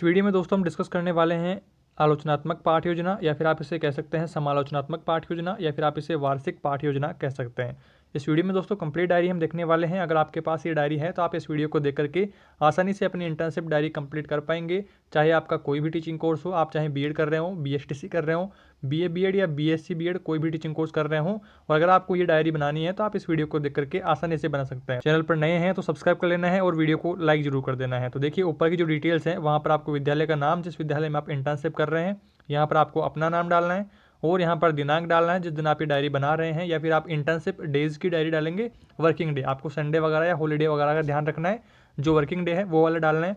इस वीडियो में दोस्तों हम डिस्कस करने वाले हैं आलोचनात्मक पाठ योजना, या फिर आप इसे कह सकते हैं समालोचनात्मक पाठ योजना, या फिर आप इसे वार्षिक पाठ योजना कह सकते हैं। इस वीडियो में दोस्तों कंप्लीट डायरी हम देखने वाले हैं। अगर आपके पास ये डायरी है तो आप इस वीडियो को देख करके आसानी से अपनी इंटर्नशिप डायरी कंप्लीट कर पाएंगे। चाहे आपका कोई भी टीचिंग कोर्स हो, आप चाहे बीएड कर रहे हो, बीएसटीसी कर रहे हो, बीए बीएड या बीएससी बीएड, कोई भी टीचिंग कोर्स कर रहे हो, और अगर आपको ये डायरी बनानी है तो आप इस वीडियो को देख करके आसानी से बना सकते हैं। चैनल पर नए हैं तो सब्सक्राइब कर लेना है और वीडियो को लाइक जरूर कर देना है। तो देखिए ऊपर की जो डिटेल्स हैं वहाँ पर आपको विद्यालय का नाम, जिस विद्यालय में आप इंटर्नशिप कर रहे हैं, यहाँ पर आपको अपना नाम डालना है और यहाँ पर दिनांक डालना है जिस दिन आप ये डायरी बना रहे हैं, या फिर आप इंटर्नशिप डेज की डायरी डालेंगे, वर्किंग डे, आपको संडे वगैरह या हॉलीडे वगैरह का ध्यान रखना है। जो वर्किंग डे है वो वाला डालना है।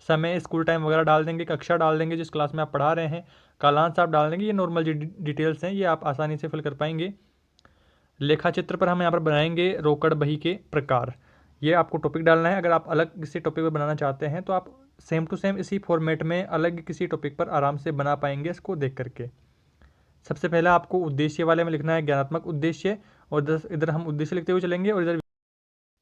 समय, स्कूल टाइम वगैरह डाल देंगे, कक्षा डाल देंगे जिस क्लास में आप पढ़ा रहे हैं, कालांश आप डाल देंगे। ये नॉर्मल जो डिटेल्स हैं ये आप आसानी से फिल कर पाएंगे। लेखा चित्र पर हम यहाँ पर बनाएंगे रोकड़ बही के प्रकार, ये आपको टॉपिक डालना है। अगर आप अलग किसी टॉपिक पर बनाना चाहते हैं तो आप सेम टू सेम इसी फॉर्मेट में अलग किसी टॉपिक पर आराम से बना पाएंगे इसको देख करके। सबसे पहले आपको उद्देश्य वाले में लिखना है ज्ञानात्मक उद्देश्य, और इधर हम उद्देश्य लिखते हुए चलेंगे और इधर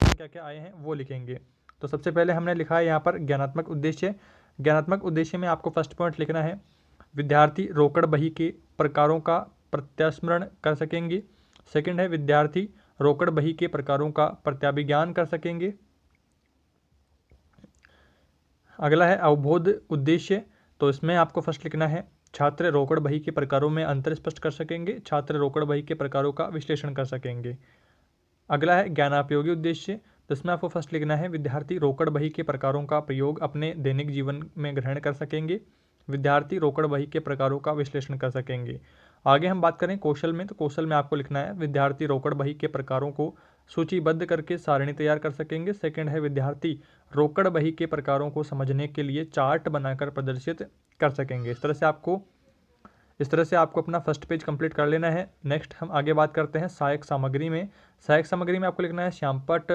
क्या क्या आए हैं वो लिखेंगे। तो सबसे पहले हमने लिखा है यहाँ पर ज्ञानात्मक उद्देश्य। ज्ञानात्मक उद्देश्य में आपको फर्स्ट पॉइंट लिखना है विद्यार्थी रोकड़ बही के प्रकारों का प्रत्यास्मरण कर सकेंगे। सेकंड है विद्यार्थी रोकड़ बही के प्रकारों का प्रत्याभिज्ञान कर सकेंगे। अगला है अवबोध उद्देश्य, तो इसमें आपको फर्स्ट लिखना है छात्र रोकड़ बही के प्रकारों में अंतर स्पष्ट कर सकेंगे, छात्र रोकड़ बही के प्रकारों का विश्लेषण कर सकेंगे। अगला है ज्ञानापयोगी उद्देश्य, तो इसमें आपको फर्स्ट लिखना है विद्यार्थी रोकड़ बही के प्रकारों का प्रयोग अपने दैनिक जीवन में ग्रहण कर सकेंगे, विद्यार्थी रोकड़ बही के प्रकारों का विश्लेषण कर सकेंगे। आगे हम बात करें कौशल में, तो कौशल में आपको लिखना है विद्यार्थी रोकड़ बही के प्रकारों को सूचीबद्ध करके सारणी तैयार कर सकेंगे। सेकंड है विद्यार्थी रोकड़ बही के प्रकारों को समझने के लिए चार्ट बनाकर प्रदर्शित कर सकेंगे। इस तरह से आपको अपना फर्स्ट पेज कंप्लीट कर लेना है। नेक्स्ट हम आगे बात करते हैं सहायक सामग्री में। सहायक सामग्री में आपको लिखना है श्यामपट्ट,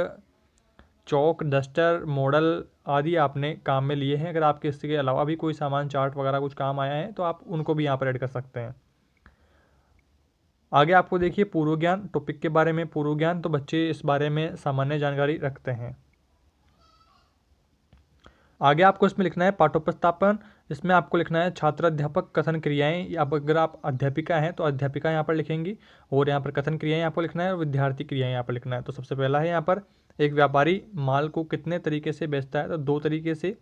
चौक, डस्टर, मॉडल आदि आपने काम में लिए हैं। अगर आपके इसके अलावा भी कोई सामान, चार्ट वगैरह कुछ काम आया है तो आप उनको भी यहाँ पर ऐड कर सकते हैं। आगे आपको देखिए पूर्व ज्ञान टॉपिक के बारे में। पूर्व ज्ञान तो बच्चे इस बारे में सामान्य जानकारी रखते हैं। आगे आपको इसमें लिखना है पाठोपस्थापन। इसमें आपको लिखना है छात्र अध्यापक कथन क्रियाएं, या अगर आप अध्यापिका हैं तो अध्यापिका यहाँ पर लिखेंगी, और यहाँ पर कथन क्रियाएं आपको लिखना है और विद्यार्थी क्रियाएं यहाँ पर लिखना है। तो सबसे पहला है यहाँ पर एक व्यापारी माल को कितने तरीके से बेचता है, तो 2 तरीके से।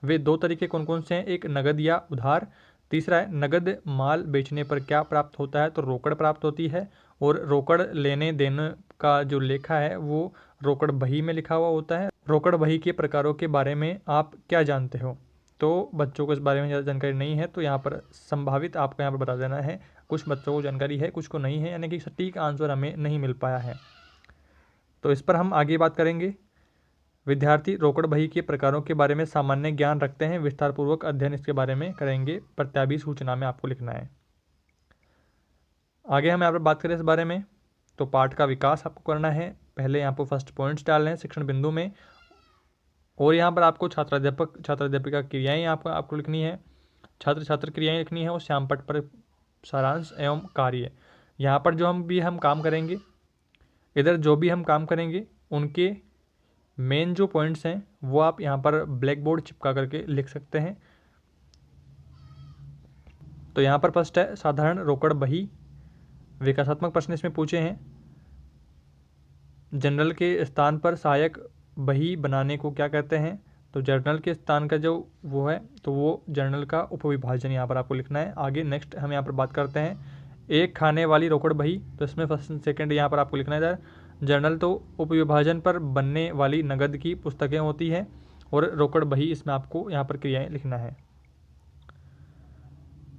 वे 2 तरीके कौन कौन से हैं, एक नगद या उधार। तीसरा है नगद माल बेचने पर क्या प्राप्त होता है, तो रोकड़ प्राप्त होती है, और रोकड़ लेने देने का जो लेखा है वो रोकड़ बही में लिखा हुआ होता है। रोकड़ बही के प्रकारों के बारे में आप क्या जानते हो, तो बच्चों को इस बारे में ज़्यादा जानकारी नहीं है, तो यहाँ पर संभावित आपको यहाँ पर बता देना है। कुछ बच्चों को जानकारी है, कुछ को नहीं है, यानी कि सटीक आंसर हमें नहीं मिल पाया है। तो इस पर हम आगे बात करेंगे। विद्यार्थी रोकड़ बही के प्रकारों के बारे में सामान्य ज्ञान रखते हैं, विस्तारपूर्वक अध्ययन इसके बारे में करेंगे, प्रत्याभी सूचना में आपको लिखना है। आगे हम यहाँ पर बात करें इस बारे में, तो पाठ का विकास आपको करना है। पहले यहाँ पर फर्स्ट पॉइंट्स डालने हैं शिक्षण बिंदु में, और यहाँ पर आपको छात्राध्यापिका क्रियाएँ आपको लिखनी है, छात्र छात्र क्रियाएँ लिखनी है, और श्यामपट्ट पर सारांश एवं कार्य। यहाँ पर जो हम काम करेंगे, इधर जो भी हम काम करेंगे उनके मेन जो पॉइंट्स हैं वो आप यहाँ पर ब्लैक बोर्ड चिपका करके लिख सकते हैं। तो यहाँ पर फर्स्ट है साधारण रोकड़ बही। विकासात्मक प्रश्न इसमें पूछे हैं। जनरल के स्थान पर सहायक बही बनाने को क्या कहते हैं, तो जर्नल के स्थान का जो वो है तो वो जर्नल का उपविभाजन यहाँ पर आपको लिखना है। आगे नेक्स्ट हम यहाँ पर बात करते हैं एक खाने वाली रोकड़ बही, तो इसमें फर्स्ट सेकंड यहाँ पर आपको लिखना है। जर्नल तो उपविभाजन पर बनने वाली नगद की पुस्तकें होती हैं, और रोकड़ बही इसमें आपको यहाँ पर क्रियाएं लिखना है।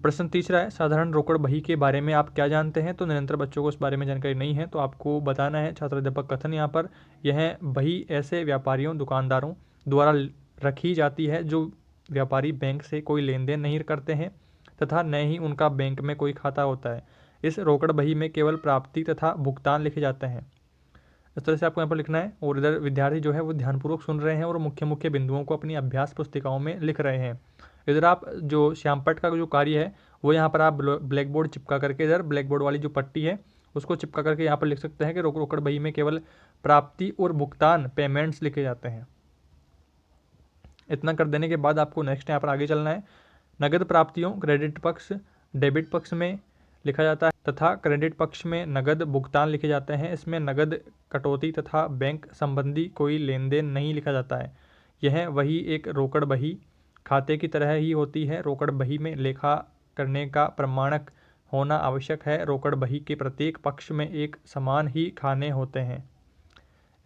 प्रश्न तीसरा है साधारण रोकड़ बही के बारे में आप क्या जानते हैं, तो निरंतर बच्चों को इस बारे में जानकारी नहीं है, तो आपको बताना है छात्राध्यापक कथन। यहाँ पर यह बही ऐसे व्यापारियों दुकानदारों द्वारा रखी जाती है जो व्यापारी बैंक से कोई लेन देन नहीं करते हैं तथा न ही उनका बैंक में कोई खाता होता है। इस रोकड़ बही में केवल प्राप्ति तथा भुगतान लिखे जाते हैं। इस तरह से आपको यहाँ पर लिखना है, और इधर विद्यार्थी जो है वो ध्यानपूर्वक सुन रहे हैं और मुख्य मुख्य बिंदुओं को अपनी अभ्यास पुस्तिकाओं में लिख रहे हैं। इधर आप जो श्यामपट्ट का जो कार्य है वो यहाँ पर आप ब्लैक बोर्ड चिपका करके, इधर ब्लैक बोर्ड वाली जो पट्टी है उसको चिपका करके यहाँ पर लिख सकते हैं कि रोकड़ बही में केवल प्राप्ति और भुगतान पेमेंट्स लिखे जाते हैं। इतना कर देने के बाद आपको नेक्स्ट यहाँ पर आगे चलना है। नगद प्राप्तियों क्रेडिट पक्ष डेबिट पक्ष में लिखा जाता है तथा क्रेडिट पक्ष में नगद भुगतान लिखे जाते हैं। इसमें नगद कटौती तथा बैंक संबंधी कोई लेन देन नहीं लिखा जाता है। यह वही एक रोकड़ बही खाते की तरह ही होती है। रोकड़ बही में लेखा करने का प्रमाणक होना आवश्यक है। रोकड़ बही के प्रत्येक पक्ष में एक समान ही खाने होते हैं।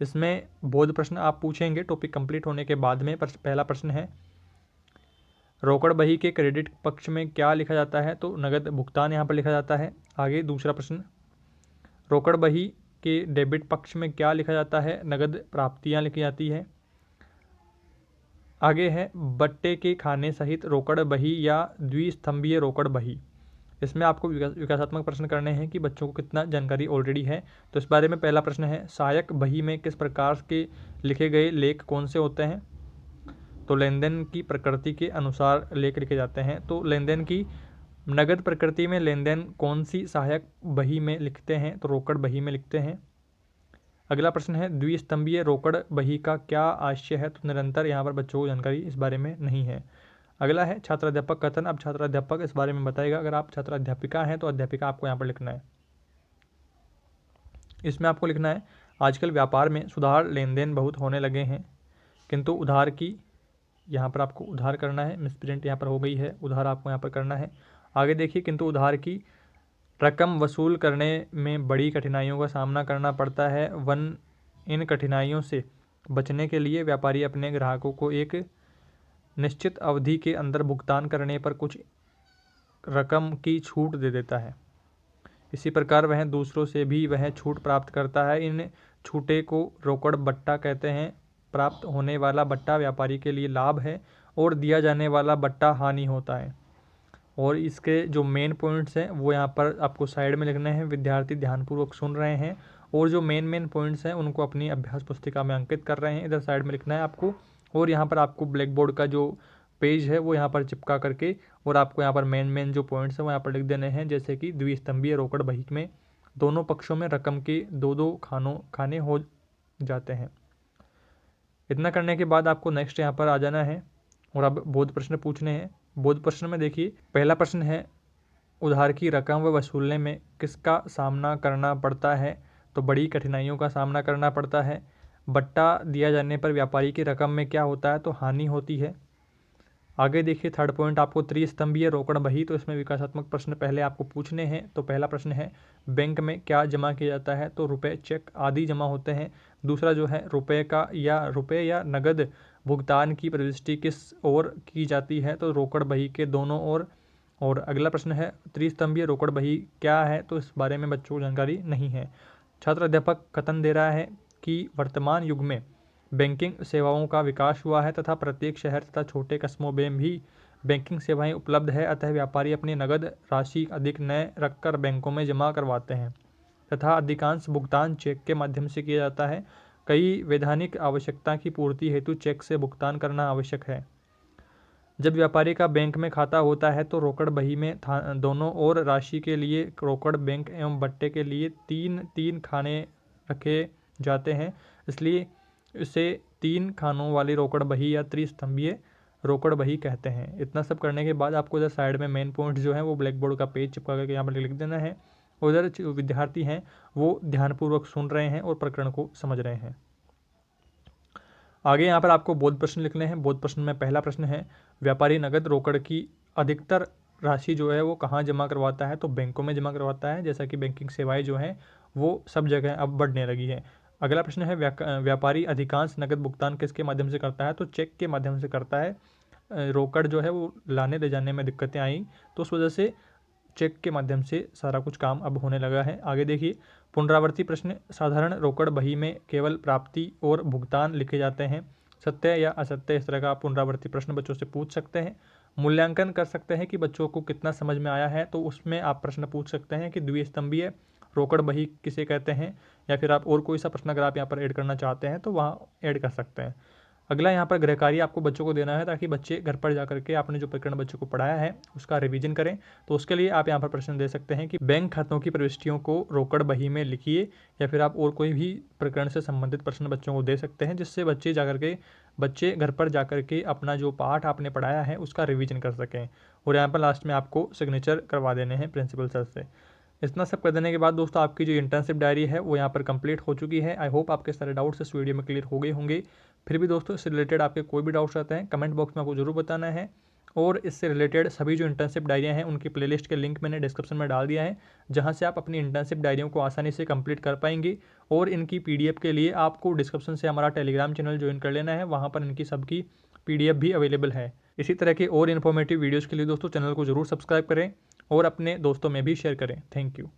इसमें बोध प्रश्न आप पूछेंगे टॉपिक कंप्लीट होने के बाद में। पहला प्रश्न है, रोकड़ बही के क्रेडिट पक्ष में क्या लिखा जाता है? तो नगद भुगतान यहाँ पर लिखा जाता है। आगे दूसरा प्रश्न, रोकड़ बही के डेबिट पक्ष में क्या लिखा जाता है? नगद प्राप्तियाँ लिखी जाती है। आगे है बट्टे के खाने सहित रोकड़ बही या द्विस्तंभीय रोकड़ बही। इसमें आपको विकासात्मक प्रश्न करने हैं कि बच्चों को कितना जानकारी ऑलरेडी है। तो इस बारे में पहला प्रश्न है, सहायक बही में किस प्रकार के लिखे गए लेख कौन से होते हैं? तो लेन देन की प्रकृति के अनुसार लेख लिखे जाते हैं। तो लेन देन की नगद प्रकृति में लेन देन कौन सी सहायक बही में लिखते हैं? तो रोकड़ बही में लिखते हैं। अगला प्रश्न है, द्विस्तंभीय रोकड़ बही का क्या आशय है? तो निरंतर यहाँ पर बच्चों को जानकारी इस बारे में नहीं है। अगला है छात्राध्यापक कथन। अब छात्राध्यापक इस बारे में बताएगा। अगर आप छात्राध्यापिका हैं तो अध्यापिका आपको यहाँ पर लिखना है। इसमें आपको लिखना है, आजकल व्यापार में सुधार लेन देन बहुत होने लगे हैं, किंतु उधार की, यहाँ पर आपको उधार करना है, मिसप्रिंट यहाँ पर हो गई है, उधार आपको यहाँ पर करना है। आगे देखिए, किंतु उधार की रकम वसूल करने में बड़ी कठिनाइयों का सामना करना पड़ता है। इन कठिनाइयों से बचने के लिए व्यापारी अपने ग्राहकों को एक निश्चित अवधि के अंदर भुगतान करने पर कुछ रकम की छूट दे देता है। इसी प्रकार वह दूसरों से भी वह छूट प्राप्त करता है। इन छूटे को रोकड़ बट्टा कहते हैं। प्राप्त होने वाला बट्टा व्यापारी के लिए लाभ है और दिया जाने वाला बट्टा हानि होता है। और इसके जो मेन पॉइंट्स हैं वो यहाँ पर आपको साइड में लिखने हैं। विद्यार्थी ध्यानपूर्वक सुन रहे हैं और जो मेन पॉइंट्स हैं उनको अपनी अभ्यास पुस्तिका में अंकित कर रहे हैं। इधर साइड में लिखना है आपको। और यहाँ पर आपको ब्लैक बोर्ड का जो पेज है वो यहाँ पर चिपका करके और आपको यहाँ पर मेन जो पॉइंट्स हैं वो यहाँ पर लिख देने हैं। जैसे कि द्विस्तंभीय रोकड़ बही में दोनों पक्षों में रकम के दो खाने हो जाते हैं। इतना करने के बाद आपको नेक्स्ट यहाँ पर आ जाना है और अब बोध प्रश्न पूछने हैं। बोध प्रश्न में देखिए, पहला प्रश्न है, उधार की रकम व वसूलने में किसका सामना करना पड़ता है? तो बड़ी कठिनाइयों का सामना करना पड़ता है। बट्टा दिया जाने पर व्यापारी की रकम में क्या होता है? तो हानि होती है। आगे देखिए, थर्ड पॉइंट आपको त्रिस्तंभीय रोकड़ बही। तो इसमें विकासात्मक प्रश्न पहले आपको पूछने हैं। तो पहला प्रश्न है, बैंक में क्या जमा किया जाता है? तो रुपए, चेक आदि जमा होते हैं। दूसरा जो है, रुपए या नगद भुगतान की प्रविष्टि किस ओर की जाती है? तो रोकड़ बही के दोनों ओर। और अगला प्रश्न है, त्रिस्तंभीय रोकड़ बही क्या है? तो इस बारे में बच्चों को जानकारी नहीं है। छात्र अध्यापक कथन दे रहा है कि वर्तमान युग में बैंकिंग सेवाओं का विकास हुआ है तथा प्रत्येक शहर तथा छोटे कस्बों में भी बैंकिंग सेवाएं उपलब्ध है। अतः व्यापारी अपनी नगद राशि अधिक न रखकर बैंकों में जमा करवाते हैं तथा अधिकांश भुगतान चेक के माध्यम से किया जाता है। कई वैधानिक आवश्यकता की पूर्ति हेतु चेक से भुगतान करना आवश्यक है। जब व्यापारी का बैंक में खाता होता है तो रोकड़ बही में दोनों ओर राशि के लिए रोकड़ बैंक एवं बट्टे के लिए तीन खाने रखे जाते हैं। इसलिए इसे 3 खानों वाली रोकड़ बही या त्रिस्तंभीय रोकड़ बही कहते हैं। इतना सब करने के बाद आपको इधर साइड में मेन पॉइंट जो है वो ब्लैक बोर्ड का पेज चिपका करके यहाँ पर लिख देना है। उधर विद्यार्थी हैं वो ध्यानपूर्वक सुन रहे हैं और प्रकरण को समझ रहे हैं। आगे यहाँ पर आपको बोध प्रश्न लिखने हैं। बोध प्रश्न में पहला प्रश्न है, व्यापारी नगद रोकड़ की अधिकतर राशि जो है वो कहाँ जमा करवाता है? तो बैंकों में जमा करवाता है। जैसा कि बैंकिंग सेवाएं जो हैं वो सब जगह अब बढ़ने लगी है। अगला प्रश्न है, व्यापारी अधिकांश नगद भुगतान किसके माध्यम से करता है? तो चेक के माध्यम से करता है। रोकड़ जो है वो लाने ले जाने में दिक्कतें आई तो उस वजह से चेक के माध्यम से सारा कुछ काम अब होने लगा है। आगे देखिए, पुनरावर्ती प्रश्न, साधारण रोकड़ बही में केवल प्राप्ति और भुगतान लिखे जाते हैं। सत्य या असत्य, इस तरह का आप पुनरावर्ती प्रश्न बच्चों से पूछ सकते हैं। मूल्यांकन कर सकते हैं कि बच्चों को कितना समझ में आया है। तो उसमें आप प्रश्न पूछ सकते हैं कि द्विस्तंभीय रोकड़ बही किसे कहते हैं, या फिर आप और कोई सा प्रश्न अगर आप यहाँ पर ऐड करना चाहते हैं तो वहाँ ऐड कर सकते हैं। अगला यहाँ पर गृह कार्य आपको बच्चों को देना है ताकि बच्चे घर पर जाकर के आपने जो प्रकरण बच्चों को पढ़ाया है उसका रिवीजन करें। तो उसके लिए आप यहाँ पर प्रश्न दे सकते हैं कि बैंक खातों की प्रविष्टियों को रोकड़ बही में लिखिए, या फिर आप और कोई भी प्रकरण से संबंधित प्रश्न बच्चों को दे सकते हैं जिससे बच्चे घर पर जाकर के अपना जो पाठ आपने पढ़ाया है उसका रिवीजन कर सकें। और यहाँ पर लास्ट में आपको सिग्नेचर करवा देने हैं प्रिंसिपल सर से। इतना सब कर देने के बाद दोस्तों आपकी जो इंटर्नशिप डायरी है वो यहाँ पर कंप्लीट हो चुकी है। आई होप आपके सारे डाउट्स इस वीडियो में क्लियर हो गए होंगे। फिर भी दोस्तों इससे रिलेटेड आपके कोई भी डाउट्स रहते हैं कमेंट बॉक्स में आपको जरूर बताना है। और इससे रिलेटेड सभी जो इंटर्नशिप डायरियाँ हैं उनकी प्लेलिस्ट के लिंक मैंने डिस्क्रिप्शन में डाल दिया है, जहाँ से आप अपनी इंटर्नशिप डायरियों को आसानी से कंप्लीट कर पाएंगे। और इनकी PDF के लिए आपको डिस्क्रिप्शन से हमारा टेलीग्राम चैनल ज्वाइन कर लेना है, वहाँ पर इनकी सबकी PDF भी अवेलेबल है। इसी तरह के और इन्फॉर्मेटिव वीडियोज़ के लिए दोस्तों चैनल को जरूर सब्सक्राइब करें और अपने दोस्तों में भी शेयर करें। Thank you.